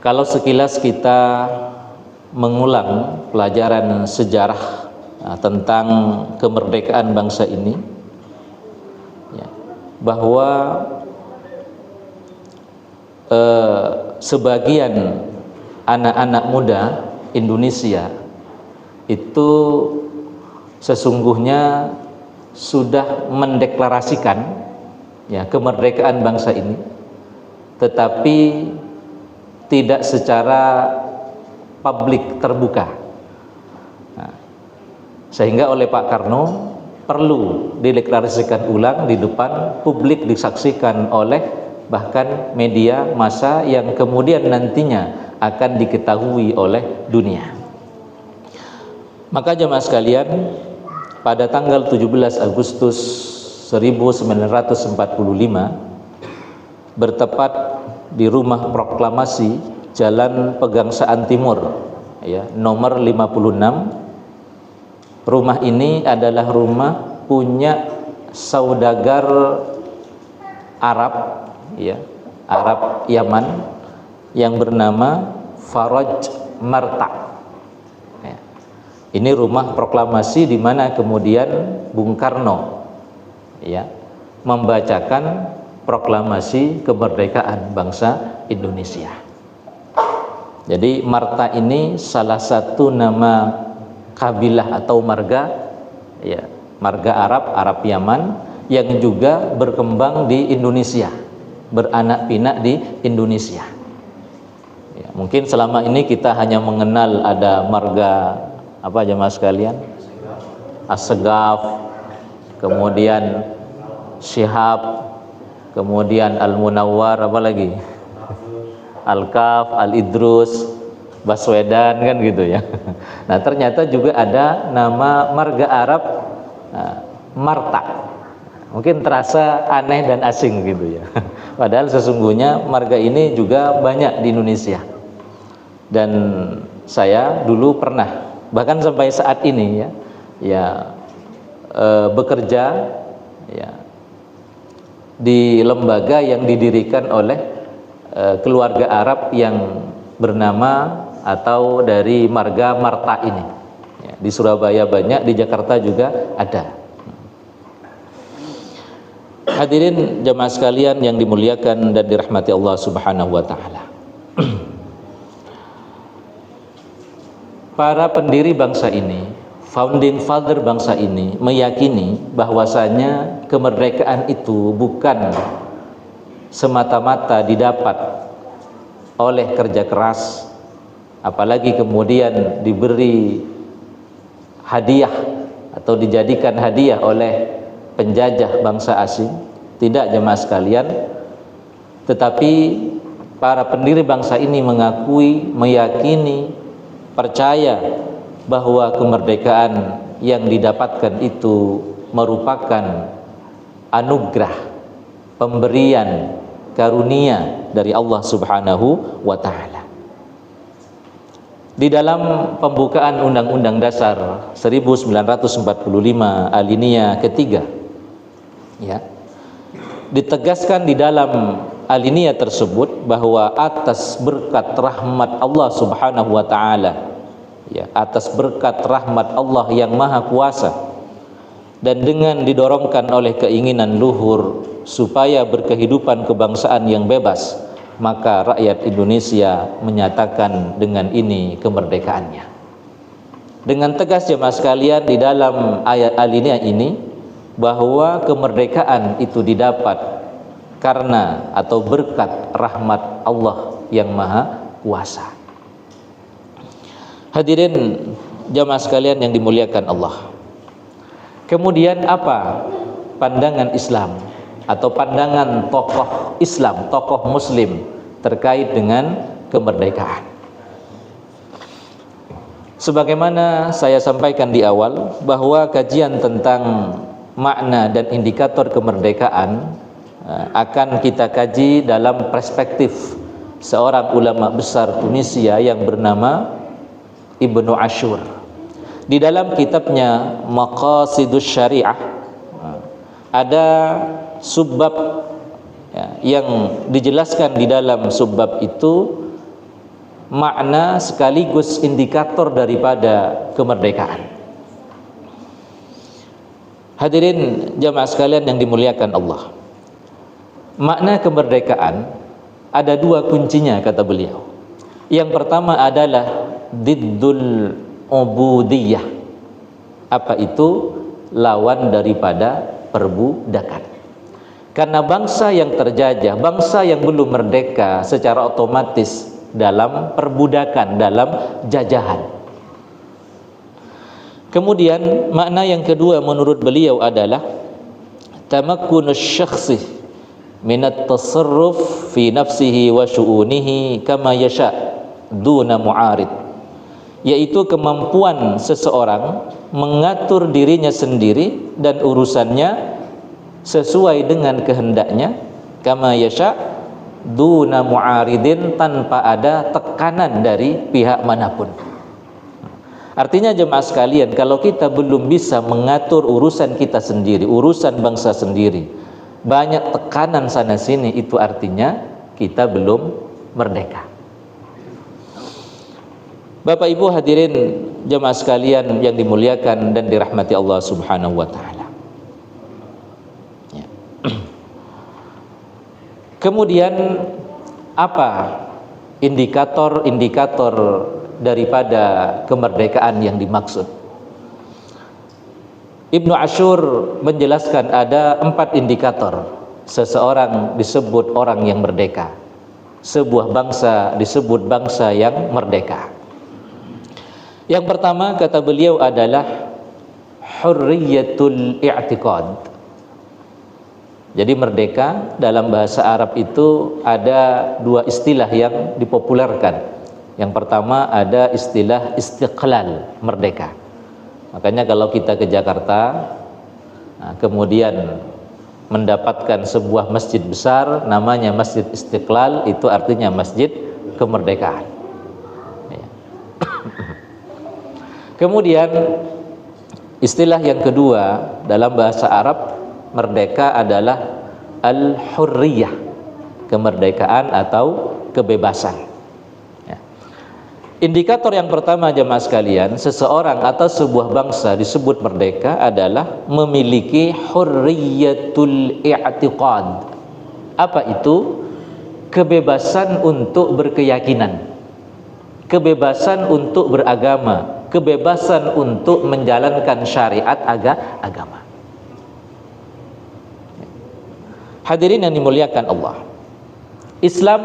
Kalau sekilas kita mengulang pelajaran sejarah tentang kemerdekaan bangsa ini, ya, bahwa sebagian anak-anak muda Indonesia itu sesungguhnya sudah mendeklarasikan ya kemerdekaan bangsa ini, tetapi tidak secara publik terbuka. Nah, sehingga oleh Pak Karno perlu dideklarasikan ulang di depan publik, disaksikan oleh bahkan media massa yang kemudian nantinya akan diketahui oleh dunia. Maka jemaah sekalian, pada tanggal 17 Agustus 1945 bertepat di rumah proklamasi Jalan Pegangsaan Timur ya, nomor 56. Rumah ini adalah rumah punya saudagar Arab ya, Arab Yaman yang bernama Faraj Marta. Ya. Ini rumah proklamasi di mana kemudian Bung Karno ya membacakan proklamasi kemerdekaan bangsa Indonesia. Jadi Marta ini salah satu nama kabilah atau marga ya, marga Arab Yaman yang juga berkembang di Indonesia, beranak pinak di Indonesia. Ya, mungkin selama ini kita hanya mengenal ada marga apa jemaah sekalian? As-Segaf, kemudian Syihab, kemudian Al-Munawwar, apa lagi? Al-Kaf, Al-Idrus, Baswedan, kan gitu ya. Nah, ternyata juga ada nama marga Arab Marta. Mungkin terasa aneh dan asing gitu ya. Padahal sesungguhnya marga ini juga banyak di Indonesia. Dan saya dulu pernah, bahkan sampai saat ini ya bekerja ya di lembaga yang didirikan oleh keluarga Arab yang bernama atau dari marga Marta ini ya, di Surabaya banyak, di Jakarta juga ada. Hadirin jemaah sekalian yang dimuliakan dan dirahmati Allah Subhanahu wa taala. Para pendiri bangsa ini, founding father bangsa ini meyakini bahwasanya kemerdekaan itu bukan semata-mata didapat oleh kerja keras, apalagi kemudian diberi hadiah atau dijadikan hadiah oleh penjajah bangsa asing. Tidak jemaah sekalian, tetapi para pendiri bangsa ini mengakui, meyakini, percaya bahwa kemerdekaan yang didapatkan itu merupakan anugerah, pemberian karunia dari Allah Subhanahu wa taala. Di dalam pembukaan Undang-Undang Dasar 1945 alinea ketiga ya, ditegaskan di dalam alinea tersebut bahwa atas berkat rahmat Allah Subhanahu wa taala ya, atas berkat rahmat Allah yang maha kuasa dan dengan didorongkan oleh keinginan luhur supaya berkehidupan kebangsaan yang bebas, maka rakyat Indonesia menyatakan dengan ini kemerdekaannya. Dengan tegas jemaah sekalian di dalam ayat alinea ini bahwa kemerdekaan itu didapat karena atau berkat rahmat Allah yang maha kuasa. Hadirin jemaah sekalian yang dimuliakan Allah. Kemudian apa pandangan Islam atau pandangan tokoh Islam, tokoh Muslim terkait dengan kemerdekaan? Sebagaimana saya sampaikan di awal bahwa kajian tentang makna dan indikator kemerdekaan akan kita kaji dalam perspektif seorang ulama besar Tunisia yang bernama Ibnu Ashur. Di dalam kitabnya Maqasidus Syariah ada subbab yang dijelaskan di dalam subbab itu makna sekaligus indikator daripada kemerdekaan. Hadirin jamaah sekalian yang dimuliakan Allah, makna kemerdekaan ada dua kuncinya kata beliau. Yang pertama adalah diddul ubudiyah. Apa itu? Lawan daripada perbudakan. Karena bangsa yang terjajah, bangsa yang belum merdeka secara otomatis dalam perbudakan, dalam jajahan. Kemudian makna yang kedua menurut beliau adalah tamakkunus syakhsi minat tasarruf fi nafsihi wa syu'unihi kama yasha duna mu'arid, yaitu kemampuan seseorang mengatur dirinya sendiri dan urusannya sesuai dengan kehendaknya, kama yasha duna mu'aridin, tanpa ada tekanan dari pihak manapun. Artinya jemaah sekalian, kalau kita belum bisa mengatur urusan kita sendiri, urusan bangsa sendiri, banyak tekanan sana sini, itu artinya kita belum merdeka. Bapak Ibu hadirin jemaah sekalian yang dimuliakan dan dirahmati Allah Subhanahu wa taala. Ya. Kemudian apa indikator-indikator daripada kemerdekaan yang dimaksud? Ibnu Ashur menjelaskan ada 4 indikator seseorang disebut orang yang merdeka, sebuah bangsa disebut bangsa yang merdeka. Yang pertama kata beliau adalah hurriyatul i'tiqad. Jadi merdeka dalam bahasa Arab itu ada 2 istilah yang dipopulerkan. Yang pertama ada istilah istiqlal, merdeka. Makanya kalau kita ke Jakarta, kemudian mendapatkan sebuah masjid besar namanya Masjid Istiqlal, itu artinya masjid kemerdekaan. Ya. Kemudian istilah yang kedua dalam bahasa Arab merdeka adalah al-hurriyah, kemerdekaan atau kebebasan. Ya. Indikator yang pertama jemaah sekalian, seseorang atau sebuah bangsa disebut merdeka adalah memiliki hurriyatul i'tiqad. Apa itu? Kebebasan untuk berkeyakinan, kebebasan untuk beragama, kebebasan untuk menjalankan syariat agama. Hadirin yang dimuliakan Allah, Islam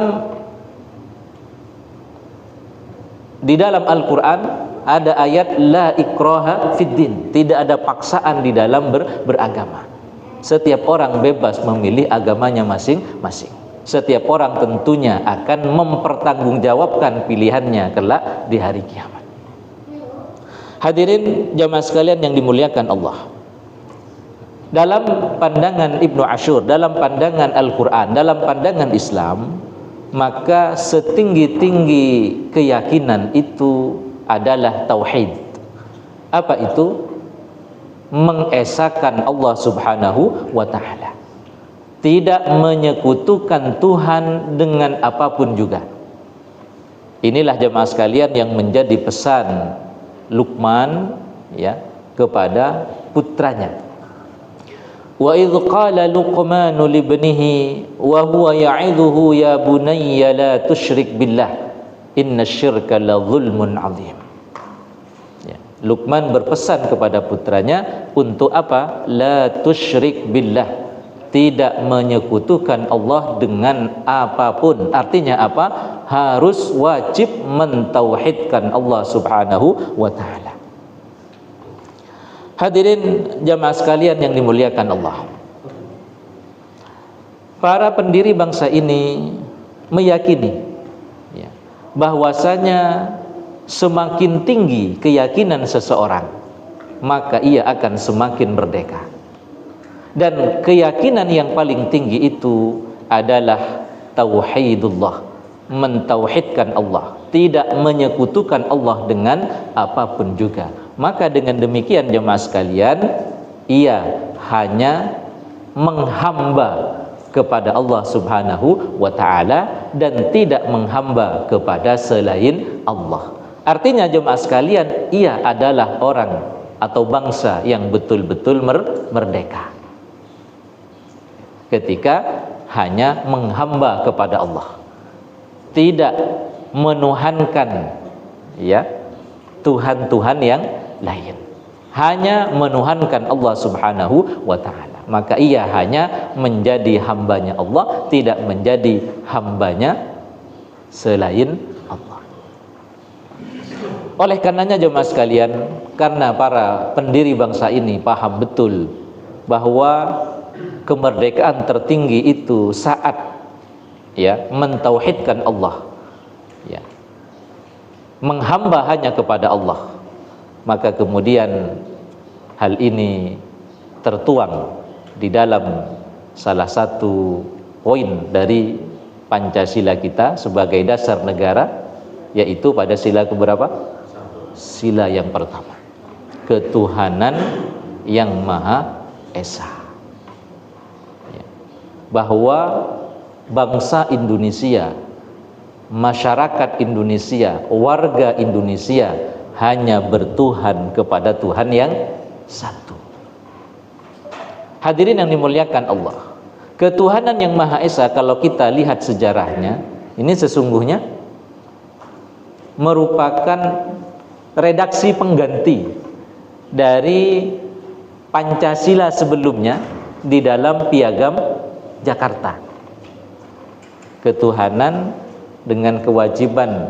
di dalam Al-Quran ada ayat la ikraha fid din, tidak ada paksaan di dalam beragama. Setiap orang bebas memilih agamanya masing-masing. Setiap orang tentunya akan mempertanggungjawabkan pilihannya kelak di hari kiamat. Hadirin jamaah sekalian yang dimuliakan Allah, dalam pandangan Ibnu Ashur, dalam pandangan Al-Quran, dalam pandangan Islam, maka setinggi-tinggi keyakinan itu adalah tauhid. Apa itu? Mengesahkan Allah Subhanahu wa ta'ala, tidak menyekutukan Tuhan dengan apapun juga. Inilah jemaah sekalian yang menjadi pesan Luqman ya kepada putranya. Wa idh qala Luqmanu libnihi wa huwa ya'idhuhu ya bunayya la tusyrik billah innasyirka la zulmun 'adzim. Ya. Luqman berpesan kepada putranya untuk apa? La tusyrik billah, tidak menyekutukan Allah dengan apapun. Artinya apa? Harus wajib mentauhidkan Allah Subhanahu wa ta'ala. Hadirin jamaah sekalian yang dimuliakan Allah, para pendiri bangsa ini meyakini ya, bahwasanya semakin tinggi keyakinan seseorang, maka ia akan semakin merdeka. Dan keyakinan yang paling tinggi itu adalah tauhidullah, mentauhidkan Allah, tidak menyekutukan Allah dengan apapun juga. Maka dengan demikian jemaah sekalian, ia hanya menghamba kepada Allah Subhanahu wa ta'ala dan tidak menghamba kepada selain Allah. Artinya jemaah sekalian, ia adalah orang atau bangsa yang betul-betul merdeka ketika hanya menghamba kepada Allah, tidak menuhankan ya Tuhan-Tuhan yang lain, hanya menuhankan Allah Subhanahu wa ta'ala. Maka ia hanya menjadi hambanya Allah, tidak menjadi hambanya selain Allah. Oleh karenanya jemaah sekalian, karena para pendiri bangsa ini paham betul bahwa kemerdekaan tertinggi itu saat ya mentauhidkan Allah, ya, menghamba hanya kepada Allah, maka kemudian hal ini tertuang di dalam salah satu poin dari Pancasila kita sebagai dasar negara, yaitu pada sila keberapa? Sila yang pertama, ketuhanan yang Maha Esa, ya. Bahwa bangsa Indonesia, masyarakat Indonesia, warga Indonesia hanya bertuhan kepada Tuhan yang satu. Hadirin yang dimuliakan Allah, ketuhanan yang Maha Esa kalau kita lihat sejarahnya, ini sesungguhnya merupakan redaksi pengganti dari Pancasila sebelumnya di dalam Piagam Jakarta. Ketuhanan dengan kewajiban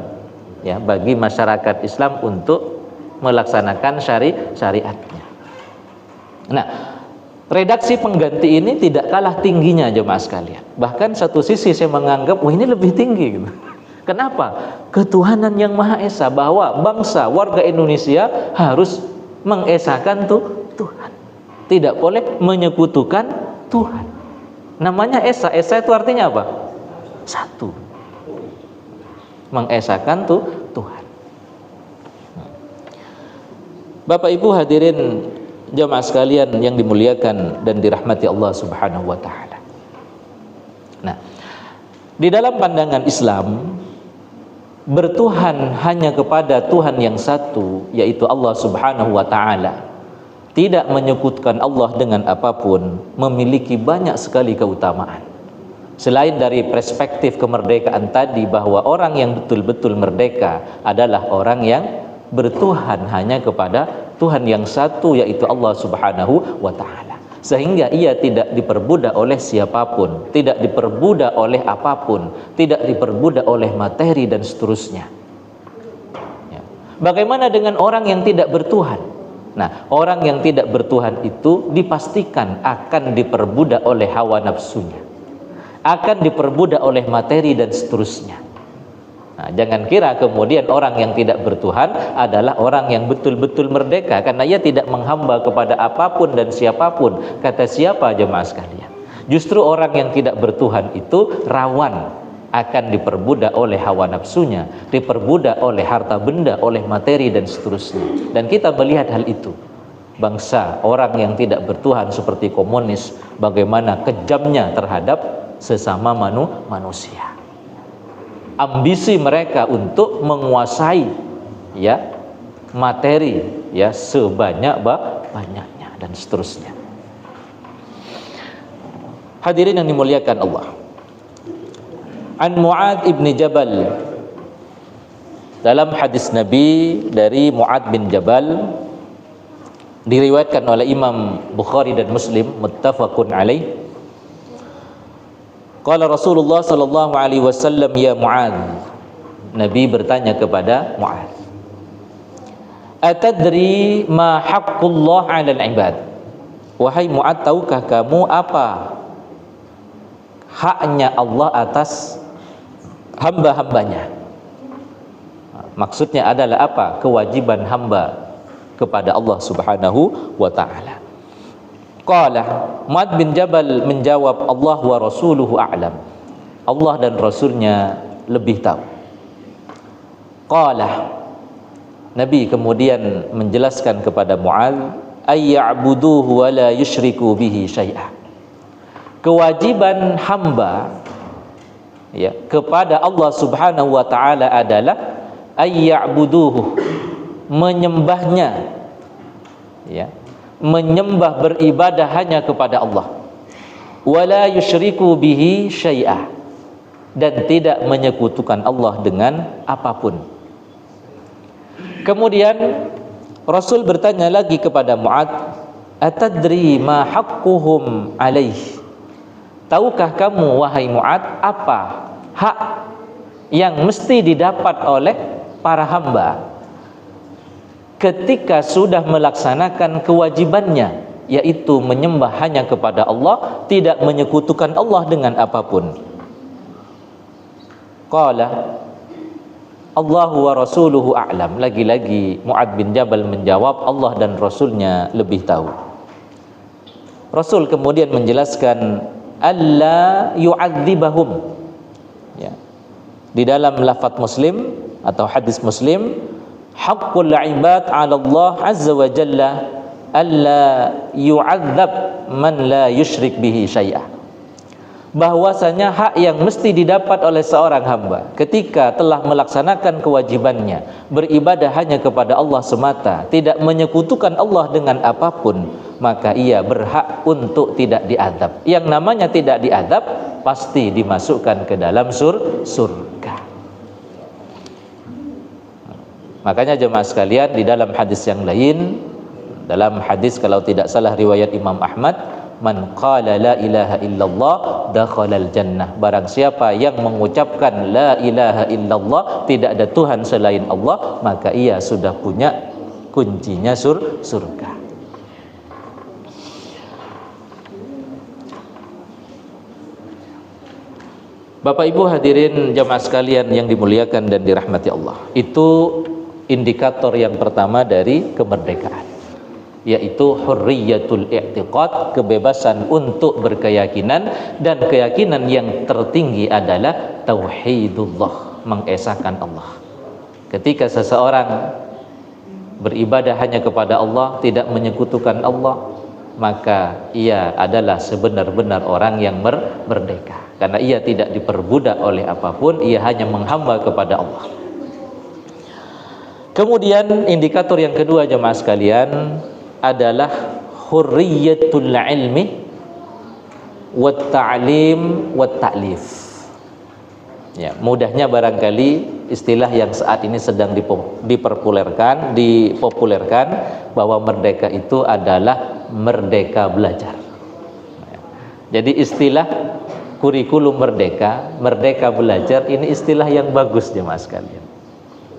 ya bagi masyarakat Islam untuk melaksanakan syariatnya. Nah, redaksi pengganti ini tidak kalah tingginya jemaah sekalian. Bahkan satu sisi saya menganggap wah ini lebih tinggi gitu. Kenapa? Ketuhanan yang Maha Esa, bahwa bangsa warga Indonesia harus mengesakan Tuhan. Tidak boleh menyekutukan Tuhan. Namanya Esa. Esa itu artinya apa? Satu. Mengesakan Tuhan. Bapak Ibu hadirin jemaah sekalian yang dimuliakan dan dirahmati Allah Subhanahu wa taala. Nah, di dalam pandangan Islam, bertuhan hanya kepada Tuhan yang satu, yaitu Allah Subhanahu wa taala, tidak menyekutukan Allah dengan apapun, memiliki banyak sekali keutamaan. Selain dari perspektif kemerdekaan tadi, bahwa orang yang betul-betul merdeka adalah orang yang bertuhan hanya kepada Tuhan yang satu, yaitu Allah Subhanahu wa ta'ala, sehingga ia tidak diperbudak oleh siapapun, tidak diperbudak oleh apapun, tidak diperbudak oleh materi dan seterusnya ya. Bagaimana dengan orang yang tidak bertuhan? Nah, orang yang tidak bertuhan itu dipastikan akan diperbudak oleh hawa nafsunya, akan diperbudak oleh materi dan seterusnya. Nah, jangan kira kemudian orang yang tidak bertuhan adalah orang yang betul-betul merdeka, karena ia tidak menghamba kepada apapun dan siapapun. Kata siapa jemaah sekalian? Justru orang yang tidak bertuhan itu rawan akan diperbudak oleh hawa nafsunya, diperbudak oleh harta benda, oleh materi dan seterusnya. Dan kita melihat hal itu. Bangsa orang yang tidak bertuhan seperti komunis, bagaimana kejamnya terhadap sesama manusia. Ambisi mereka untuk menguasai ya materi ya sebanyak-banyaknya dan seterusnya. Hadirin yang dimuliakan Allah. An Mu'ad ibn Jabal, dalam hadis Nabi dari Mu'ad bin Jabal, diriwayatkan oleh Imam Bukhari dan Muslim, muttafaqun alaih. Qala Rasulullah sallallahu alaihi wasallam, ya Mu'adz, Nabi bertanya kepada Mu'adz, atadri ma haqqullah 'alal 'ibad? Wahai Mu'adz, tahukah kamu apa haknya Allah atas hamba-hambanya? Maksudnya adalah apa? Kewajiban hamba kepada Allah Subhanahu wa ta'ala. Qala, Mu'adz bin Jabal menjawab, Allah wa rasuluhu a'lam, Allah dan Rasulnya lebih tahu. Qala, Nabi kemudian menjelaskan kepada Mu'adz, ayya'buduhu wa la yusyriku bihi syai'a. Kewajiban hamba ya, kepada Allah Subhanahu wa taala adalah ayya'buduhu, menyembahnya, ya, menyembah beribadah hanya kepada Allah, wala yusyriku bihi syai'ah, dan tidak menyekutukan Allah dengan apapun. Kemudian Rasul bertanya lagi kepada Mu'adz, atadri ma haqquhum alaih, tahukah kamu wahai Mu'adz apa hak yang mesti didapat oleh para hamba ketika sudah melaksanakan kewajibannya, yaitu menyembah hanya kepada Allah, tidak menyekutukan Allah dengan apapun. Qala Allahu wa rasuluhu a'lam. Lagi-lagi Mu'adz bin Jabal menjawab, Allah dan Rasulnya lebih tahu. Rasul kemudian menjelaskan, alla yu'adzibahum, ya. Di dalam lafaz Muslim atau hadis Muslim, haqqul ibad 'ala Allah azza wa jalla alla yu'adzab man la yusyrik bihi syai'ah, bahwasanya hak yang mesti didapat oleh seorang hamba ketika telah melaksanakan kewajibannya, beribadah hanya kepada Allah semata, tidak menyekutukan Allah dengan apapun, maka ia berhak untuk tidak diazab. Yang namanya tidak diazab pasti dimasukkan ke dalam surga. Makanya jemaah sekalian, di dalam hadis yang lain, dalam hadis kalau tidak salah riwayat Imam Ahmad, man qala la ilaha illallah dakhalal jannah, barang siapa yang mengucapkan la ilaha illallah, tidak ada Tuhan selain Allah, maka ia sudah punya kuncinya surga. Bapak Ibu hadirin jamaah sekalian yang dimuliakan dan dirahmati Allah, itu indikator yang pertama dari kemerdekaan, yaitu hurriyatul i'tiqad, kebebasan untuk berkeyakinan, dan keyakinan yang tertinggi adalah tauhidullah, mengesahkan Allah. Ketika seseorang beribadah hanya kepada Allah, tidak menyekutukan Allah, maka ia adalah sebenar-benar orang yang merdeka, karena ia tidak diperbudak oleh apapun, ia hanya menghamba kepada Allah. Kemudian indikator yang kedua jemaah sekalian adalah hurriyatul ilmi wat ta'lim wat ta'lif. Ya, mudahnya barangkali istilah yang saat ini sedang dipopulerkan bahwa merdeka itu adalah merdeka belajar. Jadi istilah kurikulum merdeka, merdeka belajar, ini istilah yang bagus jemaah sekalian.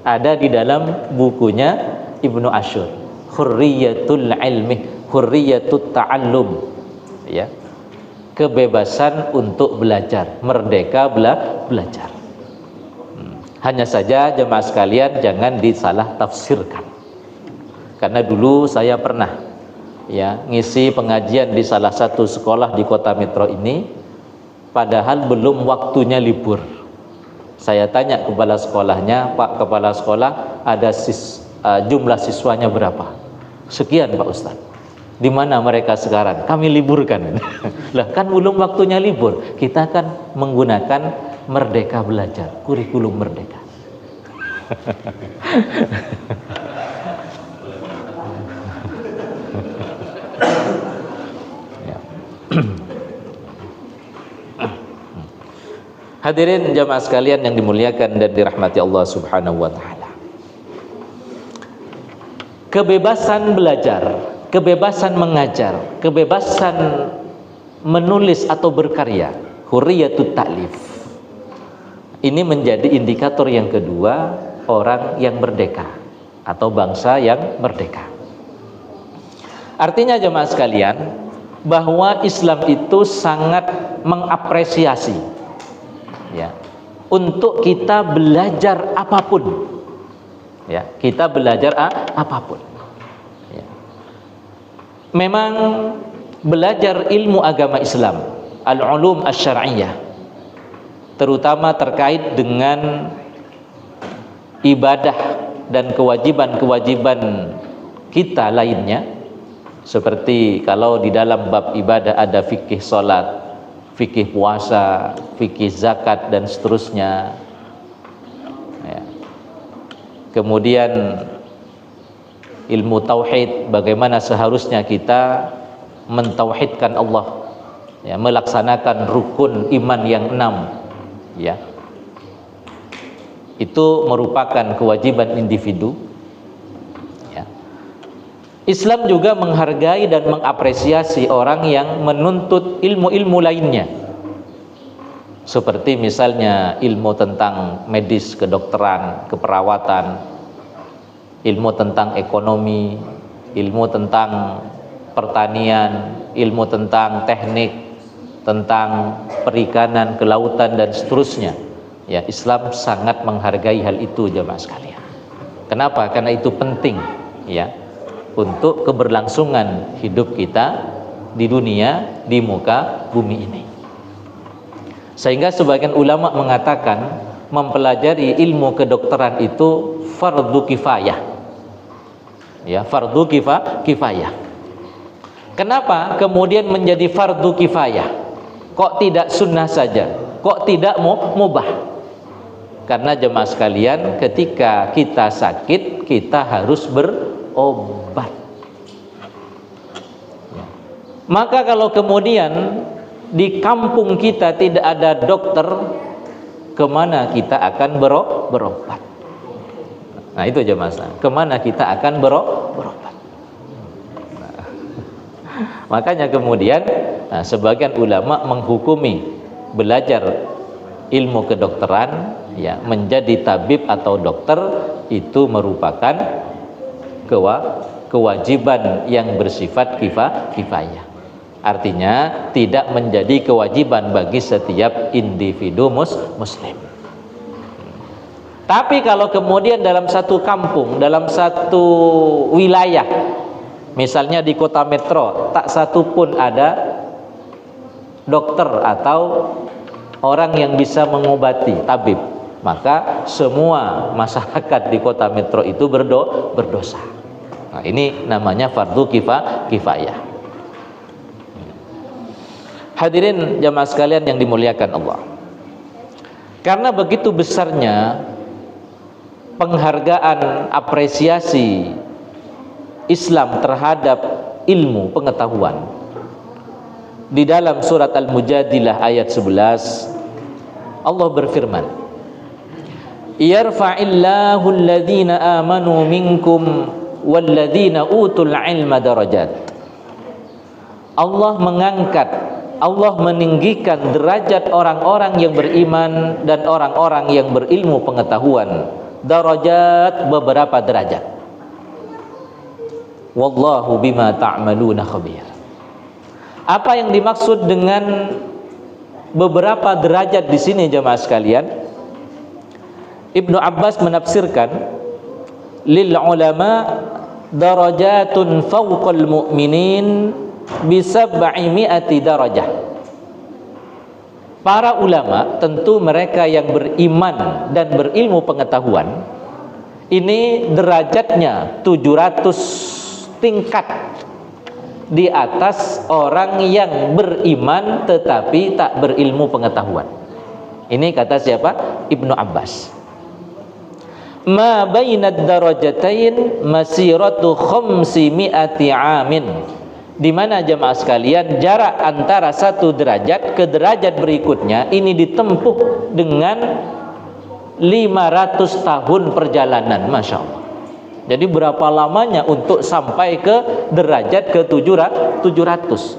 Ada di dalam bukunya Ibnu Ashur, hurriyatul ilmi, hurriyatut ta'allum, ya, kebebasan untuk belajar, merdeka belajar. Hanya saja jemaah sekalian jangan disalah tafsirkan, karena dulu saya pernah, ya, ngisi pengajian di salah satu sekolah di kota metro ini, padahal belum waktunya libur. Saya tanya kepala sekolahnya, Pak kepala sekolah, ada jumlah siswanya berapa? Sekian Pak Ustadz. Di mana mereka sekarang? Kami liburkan. Lah kan belum waktunya libur. Kita kan menggunakan merdeka belajar, kurikulum merdeka. Ya. Hadirin jamaah sekalian yang dimuliakan dan dirahmati Allah Subhanahu wa taala. Kebebasan belajar, kebebasan mengajar, kebebasan menulis atau berkarya, hurriyatut ta'lif. Ini menjadi indikator yang kedua orang yang merdeka atau bangsa yang merdeka. Artinya jemaah sekalian, bahwa Islam itu sangat mengapresiasi, ya, untuk kita belajar apapun, ya, kita belajar apapun, ya. Memang belajar ilmu agama Islam, al-ulum asy-syar'iyyah, terutama terkait dengan ibadah dan kewajiban-kewajiban kita lainnya, seperti kalau di dalam bab ibadah ada fikih salat, fikih puasa, fikih zakat dan seterusnya. Ya. Kemudian ilmu tauhid, bagaimana seharusnya kita mentauhidkan Allah, ya, melaksanakan rukun iman yang 6, ya. Itu merupakan kewajiban individu. Ya. Islam juga menghargai dan mengapresiasi orang yang menuntut ilmu-ilmu lainnya, seperti misalnya ilmu tentang medis, kedokteran, keperawatan, ilmu tentang ekonomi, ilmu tentang pertanian, ilmu tentang teknik, tentang perikanan, kelautan dan seterusnya. Ya, Islam sangat menghargai hal itu, jemaah sekalian. Kenapa? Karena itu penting, ya, untuk keberlangsungan hidup kita di dunia, di muka bumi ini. Sehingga sebagian ulama mengatakan mempelajari ilmu kedokteran itu fardu kifayah. Ya, fardu kifayah. Kenapa kemudian menjadi fardu kifayah? Kok tidak sunnah saja? Kok tidak mubah? Karena jemaah sekalian, ketika kita sakit, kita harus berobat. Ya. Maka kalau kemudian di kampung kita tidak ada dokter, kemana kita akan berobat? Nah itu jemaah, kemana kita akan berobat? Makanya kemudian sebagian ulama menghukumi belajar ilmu kedokteran, ya, menjadi tabib atau dokter itu merupakan kewajiban yang bersifat kifayah. Artinya tidak menjadi kewajiban bagi setiap individu muslim. Tapi kalau kemudian dalam satu kampung, dalam satu wilayah, misalnya di kota metro, tak satu pun ada dokter atau orang yang bisa mengobati, tabib, maka semua masyarakat di kota metro itu berdosa. Nah, ini namanya fardu kifayah. Hadirin jamaah sekalian yang dimuliakan Allah. Karena begitu besarnya penghargaan, apresiasi Islam terhadap ilmu pengetahuan, di dalam surat Al-Mujadilah ayat 11 Allah berfirman, yarfa'illahu alladhina amanu minkum walladhina utul ilma darajat. Allah mengangkat, Allah meninggikan derajat orang-orang yang beriman dan orang-orang yang berilmu pengetahuan. Darajat, beberapa derajat. Wallahu bima ta'maluna khabir. Apa yang dimaksud dengan beberapa derajat di sini jemaah sekalian? Ibnu Abbas menafsirkan, lil ulama darajatun fawqal mu'minin bisab'imi'ati darajah. Para ulama, tentu mereka yang beriman dan berilmu pengetahuan, ini derajatnya 700 tingkat di atas orang yang beriman tetapi tak berilmu pengetahuan. Ini kata siapa? Ibnu Abbas. Ma bainad darajatain masiratu 500 amin. Di mana jemaah sekalian, jarak antara satu derajat ke derajat berikutnya ini ditempuh dengan 500 tahun perjalanan. Masya Allah. Jadi berapa lamanya untuk sampai ke derajat ke 700?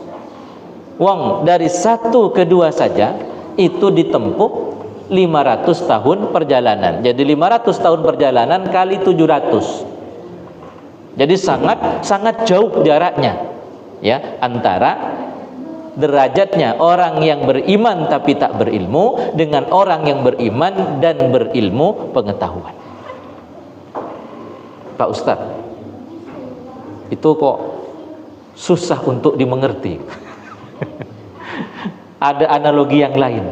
Wong dari satu ke dua saja itu ditempuh 500 tahun perjalanan. Jadi 500 tahun perjalanan kali 700. Jadi sangat jauh jaraknya, ya, antara derajatnya orang yang beriman tapi tak berilmu dengan orang yang beriman dan berilmu pengetahuan. Pak Ustadz, itu kok susah untuk dimengerti. Ada analogi yang lain.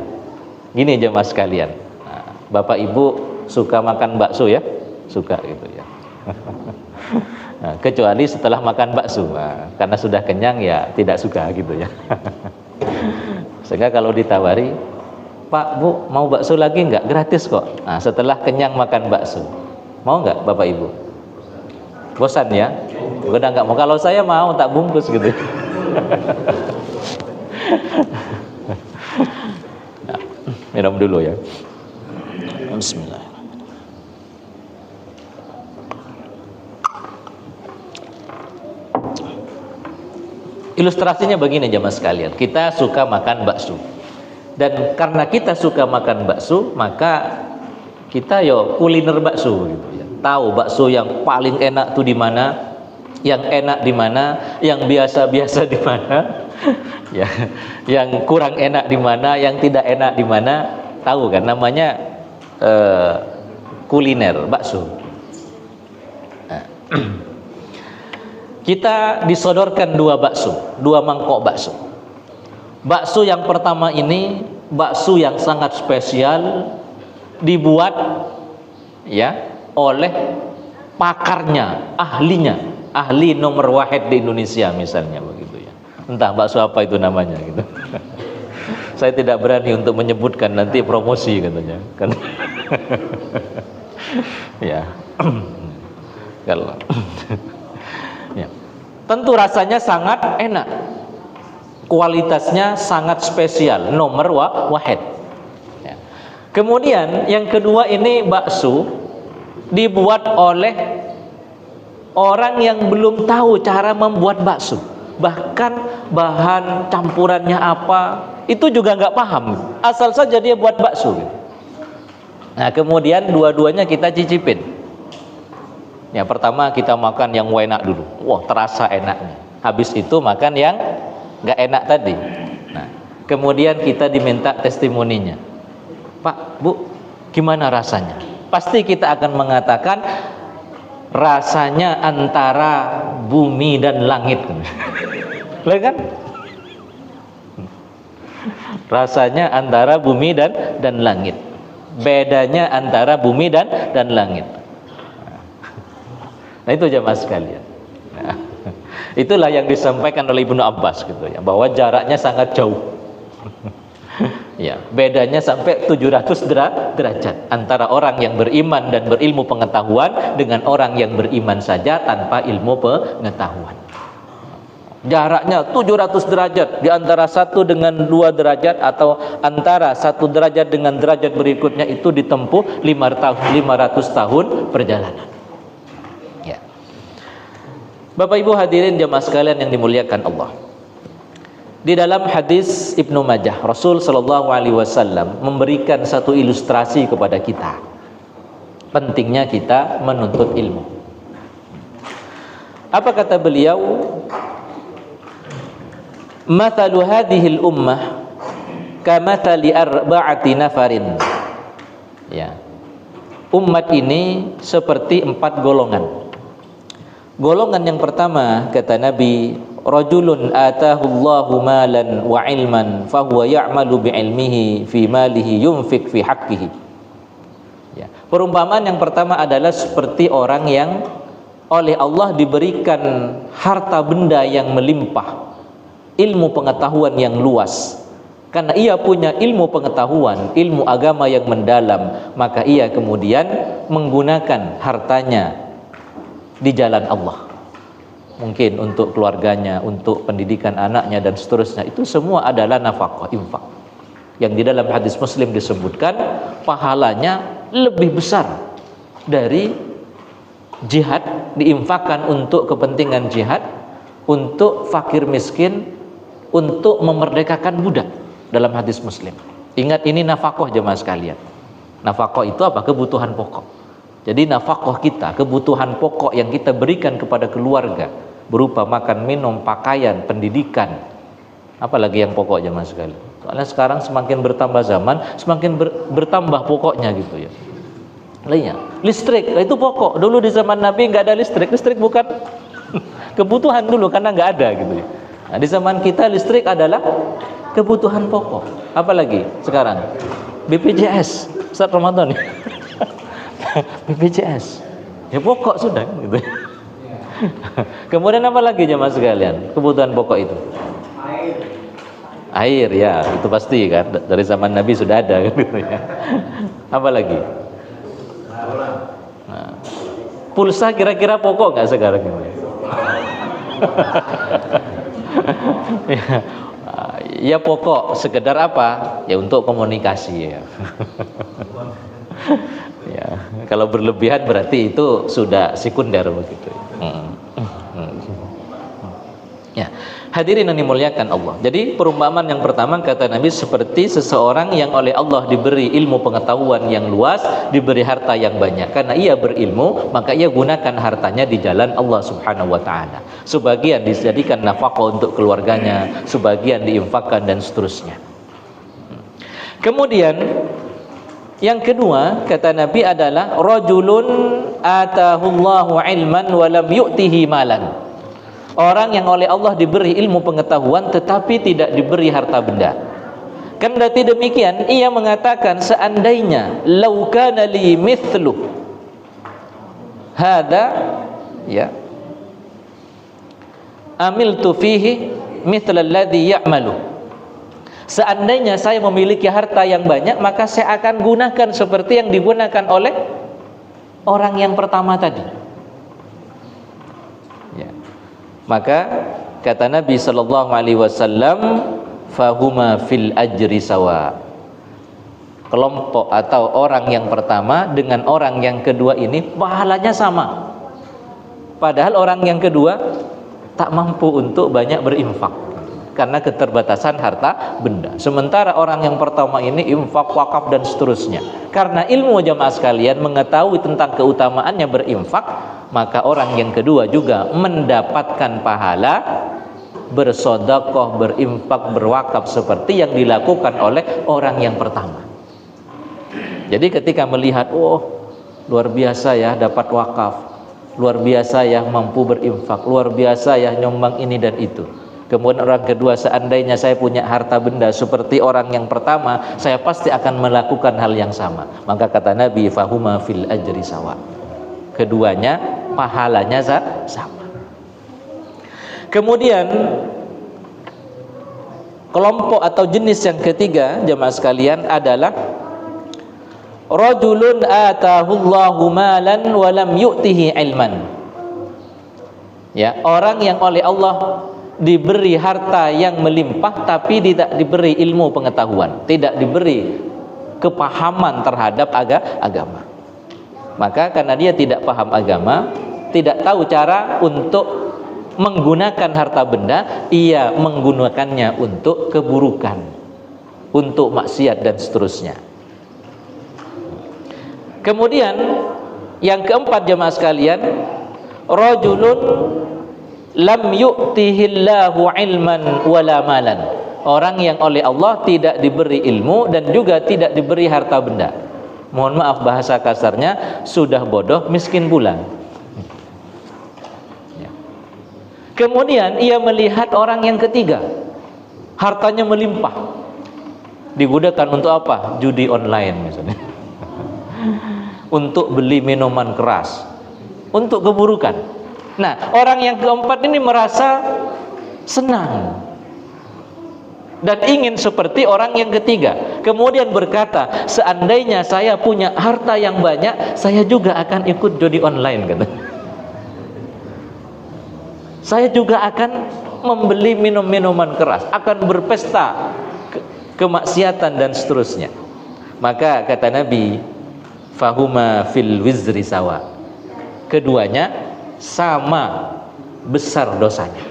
Gini jemaah sekalian, nah, Bapak Ibu suka makan bakso ya? Suka gitu ya. Nah, kecuali setelah makan bakso, nah, karena sudah kenyang ya tidak suka gitu ya. Sehingga kalau ditawari, Pak, Bu, mau bakso lagi nggak? Gratis kok. Nah, setelah kenyang makan bakso, mau nggak Bapak Ibu? Bosan ya? Udah nggak mau. Kalau saya mau tak bungkus gitu. Nah, minum dulu ya. Bismillah. Ilustrasinya begini jemaah sekalian. Kita suka makan bakso. Dan karena kita suka makan bakso, maka kita kuliner bakso gitu ya. Tahu bakso yang paling enak tuh di mana, yang enak di mana, yang biasa-biasa di mana, ya, yang kurang enak di mana, yang tidak enak di mana, tahu kan? Namanya kuliner bakso. Nah, kita disodorkan dua mangkok bakso. Bakso yang pertama ini bakso yang sangat spesial, dibuat ya oleh pakarnya, ahli nomor wahid di Indonesia misalnya begitu ya. Entah bakso apa itu namanya gitu. Saya tidak berani untuk menyebutkan, nanti promosi katanya kan. Ya. Kalau ya. Tentu rasanya sangat enak. Kualitasnya sangat spesial, nomor wahid ya. Kemudian yang kedua ini bakso dibuat oleh orang yang belum tahu cara membuat bakso, bahkan bahan campurannya apa itu juga nggak paham, asal saja dia buat bakso gitu. Nah kemudian dua-duanya kita cicipin ya. Pertama kita makan yang enak dulu, wah terasa enaknya. Habis itu makan yang nggak enak tadi. Nah, kemudian kita diminta testimoninya. Pak, Bu, gimana rasanya? Pasti kita akan mengatakan rasanya antara bumi dan langit. Lihat kan? Rasanya antara bumi dan langit. Bedanya antara bumi dan langit. Nah, itu jemaah sekalian. Nah, itulah yang disampaikan oleh Ibnu Abbas gitu ya, bahwa jaraknya sangat jauh. Ya, bedanya sampai 700 derajat antara orang yang beriman dan berilmu pengetahuan dengan orang yang beriman saja tanpa ilmu pengetahuan. Jaraknya 700 derajat di antara satu dengan 2 derajat, atau antara 1 derajat dengan derajat berikutnya itu ditempuh 500 tahun perjalanan. Bapak Ibu hadirin jemaah sekalian yang dimuliakan Allah. Di dalam hadis Ibnu Majah, Rasul sallallahu alaihi wasallam memberikan satu ilustrasi kepada kita. Pentingnya kita menuntut ilmu. Apa kata beliau? Mathalu hadhil ummah kamathali arba'ati nafarin. Ya. Umat ini seperti 4 golongan. Golongan yang pertama kata Nabi, rajulun atahullahu malan wa ilman fahuwa ya'malu bi'ilmihi fi malihi yunfik fi haqqihi. Ya. Perumpamaan yang pertama adalah seperti orang yang oleh Allah diberikan harta benda yang melimpah, ilmu pengetahuan yang luas. Karena ia punya ilmu pengetahuan, ilmu agama yang mendalam, maka ia kemudian menggunakan hartanya di jalan Allah, mungkin untuk keluarganya, untuk pendidikan anaknya dan seterusnya. Itu semua adalah nafkah, infak, yang di dalam hadis Muslim disebutkan pahalanya lebih besar dari jihad, diinfakkan untuk kepentingan jihad, untuk fakir miskin, untuk memerdekakan budak, dalam hadis Muslim. Ingat, ini nafkah jemaah sekalian. Nafkah itu apa? Kebutuhan pokok. Jadi nafkah kita, kebutuhan pokok yang kita berikan kepada keluarga berupa makan, minum, pakaian, pendidikan. Apalagi yang pokok jemaah sekalian. Soalnya sekarang semakin bertambah zaman, semakin bertambah pokoknya gitu ya. Lainnya, listrik itu pokok. Dulu di zaman Nabi nggak ada listrik. Listrik bukan kebutuhan dulu karena nggak ada gitu ya. Nah, di zaman kita listrik adalah kebutuhan pokok. Apalagi sekarang BPJS, Ustaz Ramadan. BPJS ya pokok sudah gitu. Kemudian apa lagi jemaah sekalian kebutuhan pokok itu? Air ya, itu pasti kan dari zaman Nabi sudah ada kan gitu ya. Apa lagi? Nah, pulsa kira-kira pokok nggak sekarang ini? Ya, ya pokok, sekedar apa? Ya untuk komunikasi ya. Ya, kalau berlebihan berarti itu sudah sekunder begitu. Ya, hadirin yang dimuliakan Allah. Jadi perumpamaan yang pertama kata Nabi seperti seseorang yang oleh Allah diberi ilmu pengetahuan yang luas, diberi harta yang banyak. Karena ia berilmu, maka ia gunakan hartanya di jalan Allah Subhanahu wa taala. Sebagian dijadikan nafkah untuk keluarganya, sebagian diinfakkan dan seterusnya. Kemudian yang kedua kata Nabi adalah rajulun atahullahu ilman wa lam yu'tihi malan. Orang yang oleh Allah diberi ilmu pengetahuan tetapi tidak diberi harta benda. Kendati demikian ia mengatakan seandainya lau kana li mithlu hada ya amiltu fihi mithla alladhi ya'malu. Seandainya saya memiliki harta yang banyak, maka saya akan gunakan seperti yang digunakan oleh orang yang pertama tadi. Ya. Maka kata Nabi sallallahu alaihi wasallam, fahuma fil ajri sawa. Kelompok atau orang yang pertama dengan orang yang kedua ini pahalanya sama. Padahal orang yang kedua tak mampu untuk banyak berinfak karena keterbatasan harta benda. Sementara orang yang pertama ini infak, wakaf dan seterusnya. Karena ilmu jamaah sekalian mengetahui tentang keutamaannya berinfak, maka orang yang kedua juga mendapatkan pahala bersedekah, berinfak, berwakaf seperti yang dilakukan oleh orang yang pertama. Jadi ketika melihat, oh luar biasa ya dapat wakaf, luar biasa ya mampu berinfak, luar biasa ya nyumbang ini dan itu. Kemudian orang kedua, seandainya saya punya harta benda seperti orang yang pertama, saya pasti akan melakukan hal yang sama. Maka kata Nabi, fahuma fil ajri sawa. Keduanya pahalanya sama. Kemudian kelompok atau jenis yang ketiga jemaah sekalian adalah rajulun atahullahu malan wa lam yu'tihi ilman. Ya, orang yang oleh Allah diberi harta yang melimpah tapi tidak diberi ilmu pengetahuan, tidak diberi kepahaman terhadap agama. Maka karena dia tidak paham agama, tidak tahu cara untuk menggunakan harta benda, ia menggunakannya untuk keburukan, untuk maksiat dan seterusnya. Kemudian yang keempat jemaah sekalian, rajulun lam yu'tihillahu ilman wala malan. Orang yang oleh Allah tidak diberi ilmu dan juga tidak diberi harta benda. Mohon maaf bahasa kasarnya, sudah bodoh miskin pula. Ya. Kemudian ia melihat orang yang ketiga, hartanya melimpah, digunakan untuk apa? Judi online misalnya. Untuk beli minuman keras, untuk keburukan. Nah, orang yang keempat ini merasa senang dan ingin seperti orang yang ketiga. Kemudian berkata, seandainya saya punya harta yang banyak, saya juga akan ikut judi online, kata. Saya juga akan membeli minuman keras, akan berpesta kemaksiatan dan seterusnya. Maka kata Nabi, fahuma fil wizri sawa. Keduanya sama besar dosanya.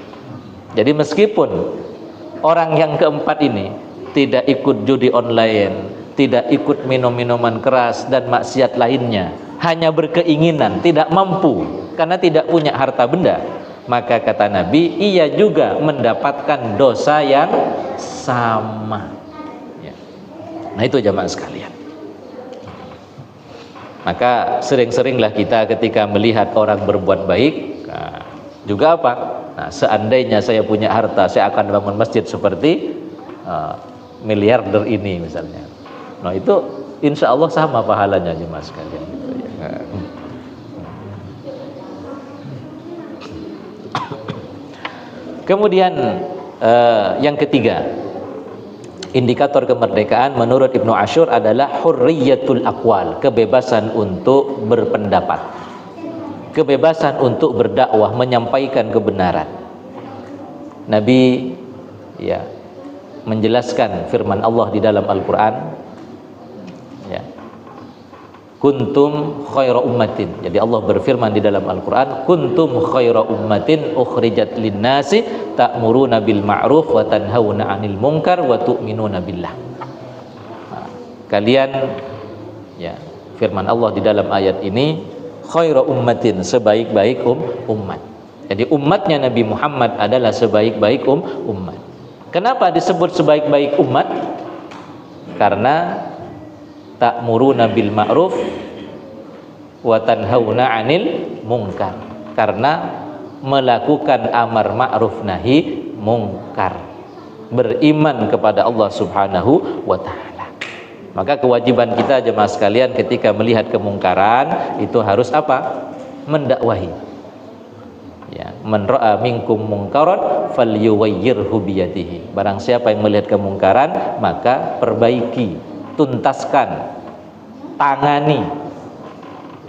Jadi meskipun orang yang keempat ini tidak ikut judi online, tidak ikut minum-minuman keras dan maksiat lainnya, hanya berkeinginan, tidak mampu karena tidak punya harta benda, maka kata Nabi, ia juga mendapatkan dosa yang sama. Ya. Nah itu jamaah sekalian. Maka sering-seringlah kita ketika melihat orang berbuat baik, nah, juga apa? Nah, seandainya saya punya harta, saya akan bangun masjid seperti miliarder ini misalnya. Nah itu insya Allah sama pahalanya jemaah sekalian. Gitu ya. Kemudian yang ketiga, Indikator kemerdekaan menurut Ibnu Ashur adalah hurriyatul aqwal, kebebasan untuk berpendapat, kebebasan untuk berdakwah, menyampaikan kebenaran. Nabi ya menjelaskan firman Allah di dalam Al-Qur'an, ya, kuntum khaira ummatin. Jadi Allah berfirman di dalam Al-Qur'an, kuntum khaira ummatin ukhrijat linnasi ta'muruna bil ma'ruf wa tanhauna 'anil munkar wa tu'minuna billah. Kalian, ya, firman Allah di dalam ayat ini, khaira ummatin, sebaik-baik umat. Jadi umatnya Nabi Muhammad adalah sebaik-baik umat. Kenapa disebut sebaik-baik umat? Karena ta'muruna bil ma'ruf wa tanhauna 'anil munkar. Karena melakukan amar ma'ruf nahi munkar. Beriman kepada Allah Subhanahu wa taala. Maka kewajiban kita jemaah sekalian ketika melihat kemungkaran itu harus apa? Mendakwahi. Ya, man ra'a minkum munkaran falyughayyirhu biyadihi. Barang siapa yang melihat kemungkaran, maka perbaiki, tuntaskan, tangani,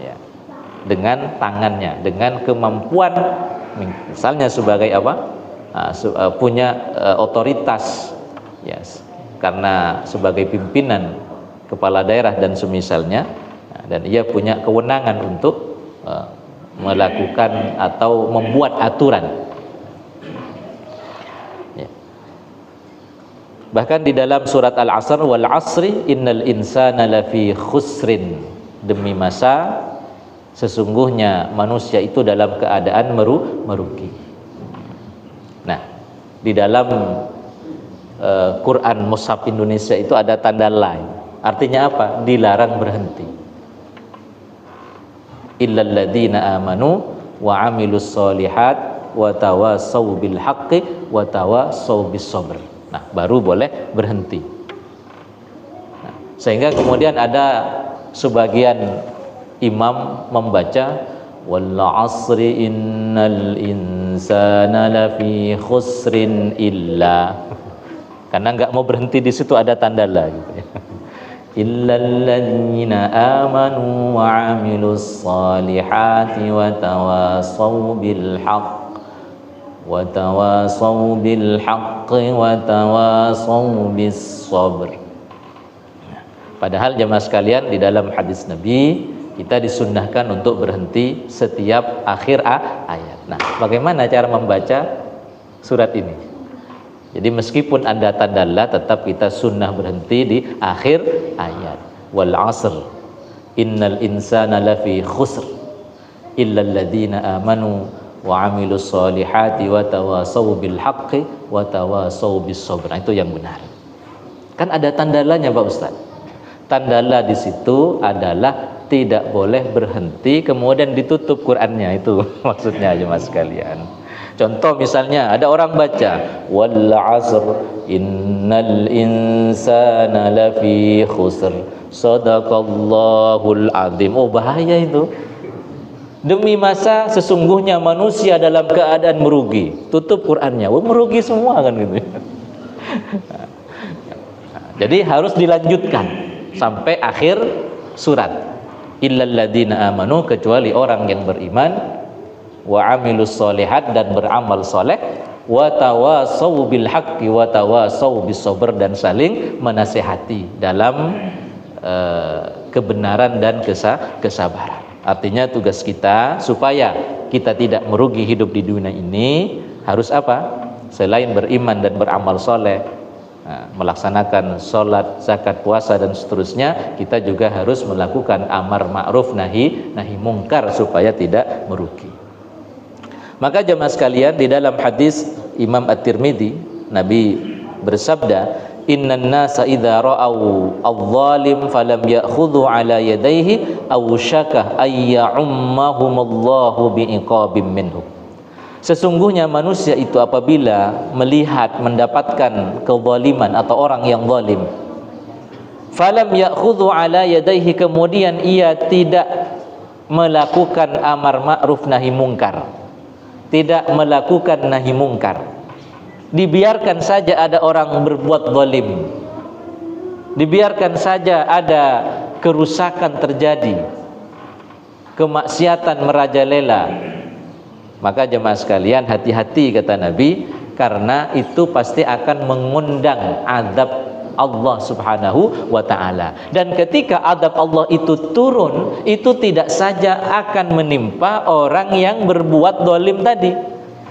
ya, dengan tangannya, dengan kemampuan, misalnya sebagai apa? Punya otoritas, ya, karena sebagai pimpinan kepala daerah dan semisalnya, dan ia punya kewenangan untuk melakukan atau membuat aturan, ya. Bahkan di dalam surat Al-Asr, wal 'asri innal insana lafi khusrin, demi masa sesungguhnya manusia itu dalam keadaan merugi. Nah, di dalam Quran Mushaf Indonesia itu ada tanda lain. Artinya apa? Dilarang berhenti. Illal ladzina amanu wa 'amilus sholihat wa tawassaw bil haqqi wa tawassaw bis sabr. Nah, baru boleh berhenti. Nah, sehingga kemudian ada sebagian imam membaca wal 'asri innal insana lafi khusrin illa, karena enggak mau berhenti di situ, ada tanda la gitu ya. Illalladzina amanu wa 'amilus sholihati wa tawassaw bil haqq wa tawassaw bil haqqi wa tawassaw bis sabr. Padahal jemaah sekalian, di dalam hadis Nabi kita disunnahkan untuk berhenti setiap akhir ayat. Nah, bagaimana cara membaca surat ini? Jadi meskipun ada tanda la, tetap kita sunnah berhenti di akhir ayat. Wal 'asr innal insana lafi khusr illal ladzina amanu wa 'amilus sholihati wa tawassaw bil haqqi wa tawassaw bis sabr. Itu yang benar. Kan ada tanda la-nya Pak Ustaz. Tanda la di situ adalah tidak boleh berhenti kemudian ditutup Qur'annya, itu maksudnya jemaah sekalian. Contoh misalnya ada orang baca wal 'asr innal insana lafi khusr sadaqallahul azim. Oh, bahaya itu. Demi masa sesungguhnya manusia dalam keadaan merugi. Tutup Qur'annya. Oh, merugi semua kan gitu. Jadi harus dilanjutkan sampai akhir surat. Illal ladzina amanu, kecuali orang yang beriman, wa 'amilus sholihat, dan beramal soleh, wa tawassaw bil haqqi wa tawassaw bis sabr, dan saling menasihati dalam kebenaran dan kesabaran. Artinya tugas kita supaya kita tidak merugi hidup di dunia ini harus apa? Selain beriman dan beramal soleh, melaksanakan sholat, zakat, puasa dan seterusnya, kita juga harus melakukan amar ma'ruf nahi munkar supaya tidak merugi. Maka jemaah sekalian, di dalam hadis Imam At-Tirmidzi, Nabi bersabda, innan nasa idza ra'au adh-dhalim falam ya'khudhu 'ala yadayhi aw syaka ay ya'ummahumullahu bi'iqabim minhu. Sesungguhnya manusia itu apabila melihat, mendapatkan kezaliman atau orang yang zalim, falam ya'khudhu 'ala yadayhi, kemudian ia tidak melakukan amar ma'ruf nahi munkar, tidak melakukan nahi mungkar, dibiarkan saja ada orang berbuat zalim, dibiarkan saja ada kerusakan terjadi, kemaksiatan merajalela, maka jemaah sekalian hati-hati kata Nabi, karena itu pasti akan mengundang azab Allah Subhanahu wa ta'ala. Dan ketika azab Allah itu turun, itu tidak saja akan menimpa orang yang berbuat zalim tadi,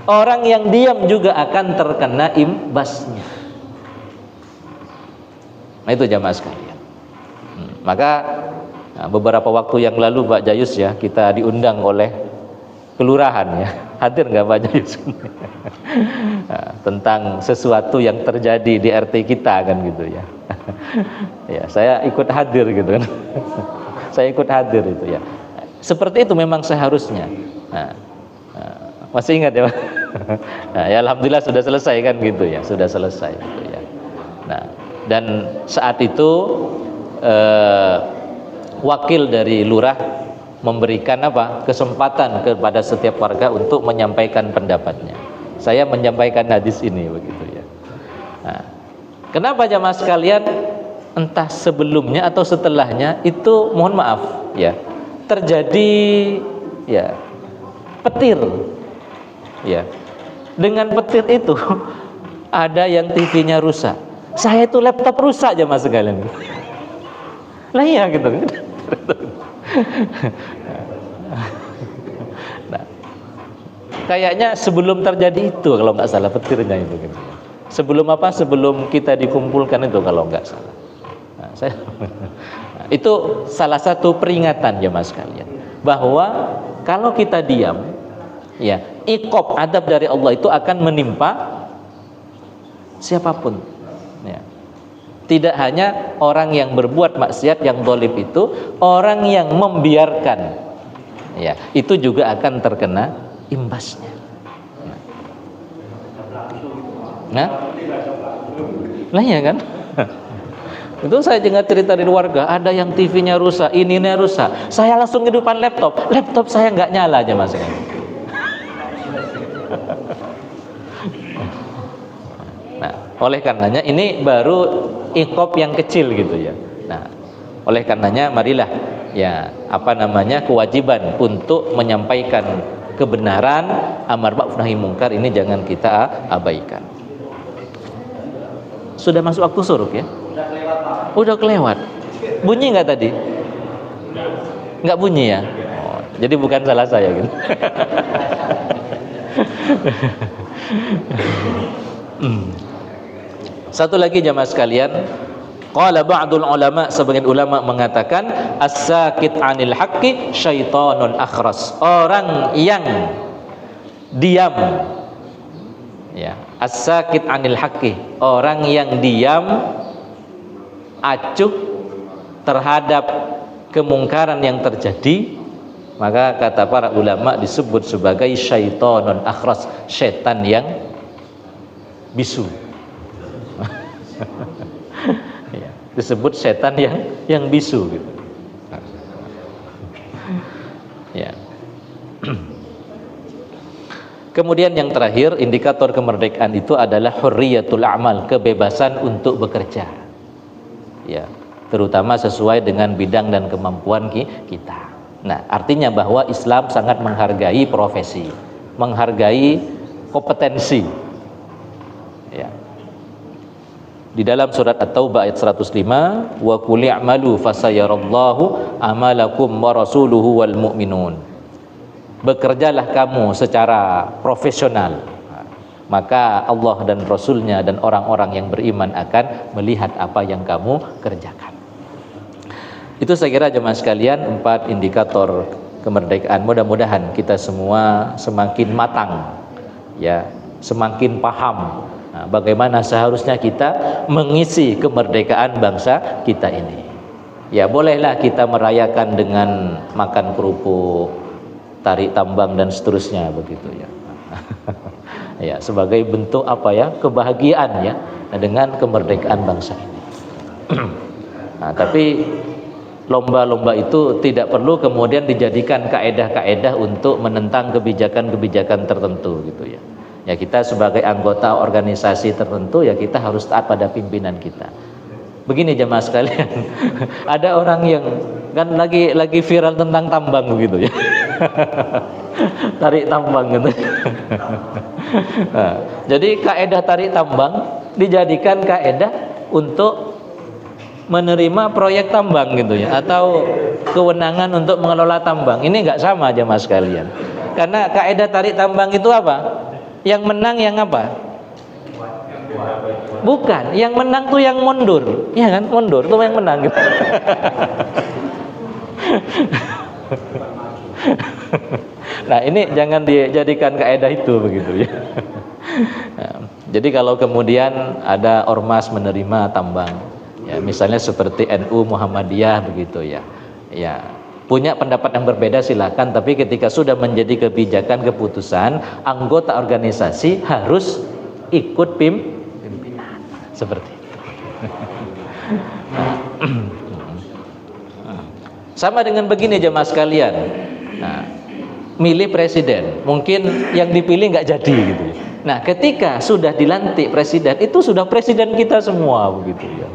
orang yang diam juga akan terkena imbasnya. Nah itu jamaah sekalian. Maka beberapa waktu yang lalu Pak Jayus ya, kita diundang oleh kelurahan ya. Hadir nggak Pak Jayus? Tentang sesuatu yang terjadi di RT kita kan gitu ya. Ya, saya ikut hadir gitu kan. Saya ikut hadir itu ya. Seperti itu memang seharusnya. Masih ingat ya Pak? Ya alhamdulillah sudah selesai kan gitu ya, sudah selesai gitu ya. Nah, dan saat itu wakil dari lurah memberikan kesempatan kepada setiap warga untuk menyampaikan pendapatnya. Saya menyampaikan hadis ini begitu ya. Nah, kenapa jamaah sekalian, entah sebelumnya atau setelahnya itu mohon maaf ya, terjadi ya petir ya. Dengan petir itu ada yang TV-nya rusak. Saya itu laptop rusak jamaah sekalian. Lah iya gitu. Nah, kayaknya sebelum terjadi itu kalau nggak salah petirnya itu gitu. Sebelum Sebelum kita dikumpulkan itu kalau nggak salah. Itu salah satu peringatan ya mas sekalian, bahwa kalau kita diam, ya iqab adab dari Allah itu akan menimpa siapapun. Ya. Tidak hanya orang yang berbuat maksiat yang zalim itu, orang yang membiarkan, ya itu juga akan terkena imbasnya. Nah, lah ya kan? Itu saya dengar cerita dari warga, ada yang TV-nya rusak, ininya rusak. Saya langsung hidupkan laptop saya nggak nyala aja mas. Nah, oleh karenanya ini baru iqab yang kecil gitu ya. Nah, oleh karenanya marilah ya kewajiban untuk menyampaikan kebenaran, amar ma'ruf nahi mungkar ini jangan kita abaikan. Sudah masuk waktu suruk ya? Udah kelewat. Bunyi nggak tadi? Nggak bunyi ya? Oh, jadi bukan salah saya gitu. Satu lagi jamaah sekalian, qala ba'dul ulama, sebagian ulama mengatakan as-sakit 'anil haqqi syaitonun akhras. Orang yang diam ya, as-sakit 'anil haqqi, orang yang diam acuh terhadap kemungkaran yang terjadi, maka kata para ulama disebut sebagai syaitonun akhras, setan yang bisu. Ya, disebut setan yang bisu gitu. Ya. Kemudian yang terakhir, indikator kemerdekaan itu adalah hurriyatul a'mal, kebebasan untuk bekerja. Ya, terutama sesuai dengan bidang dan kemampuan kita. Nah, artinya bahwa Islam sangat menghargai profesi, menghargai kompetensi. Ya. Di dalam surat At-Taubah ayat 105, wa qul i'malu fasayarallahu amalakum wa rasuluhu wal mu'minun. Bekerjalah kamu secara profesional, maka Allah dan Rasulnya dan orang-orang yang beriman akan melihat apa yang kamu kerjakan. Itu saya kira jemaah sekalian 4 indikator kemerdekaan. Mudah-mudahan kita semua semakin matang, ya, semakin paham bagaimana seharusnya kita mengisi kemerdekaan bangsa kita ini. Ya, bolehlah kita merayakan dengan makan kerupuk, tarik tambang dan seterusnya begitu ya. Ya, sebagai bentuk kebahagiaan ya dengan kemerdekaan bangsa ini. Nah, tapi lomba-lomba itu tidak perlu kemudian dijadikan kaedah-kaedah untuk menentang kebijakan-kebijakan tertentu gitu ya. Ya, kita sebagai anggota organisasi tertentu ya kita harus taat pada pimpinan kita. Begini jemaah sekalian, ada orang yang kan lagi viral tentang tambang begitu ya. Tarik tambang gitu. Nah, jadi kaedah tarik tambang dijadikan kaedah untuk menerima proyek tambang gitu ya, atau kewenangan untuk mengelola tambang. Ini nggak sama jemaah sekalian. Karena kaedah tarik tambang itu apa? Yang menang yang apa? Bukan, yang menang tuh yang mundur, ya kan? Mundur tuh yang menang gitu. Nah, ini jangan dijadikan kaedah itu begitu ya. Nah, jadi kalau kemudian ada ormas menerima tambang, ya misalnya seperti NU Muhammadiyah begitu ya, ya punya pendapat yang berbeda silakan, tapi ketika sudah menjadi kebijakan keputusan, anggota organisasi harus ikut pimpinan seperti itu. Sama dengan begini jemaah sekalian. Nah, milih presiden, mungkin yang dipilih nggak jadi gitu. Nah, ketika sudah dilantik presiden, itu sudah presiden kita semua begitu ya.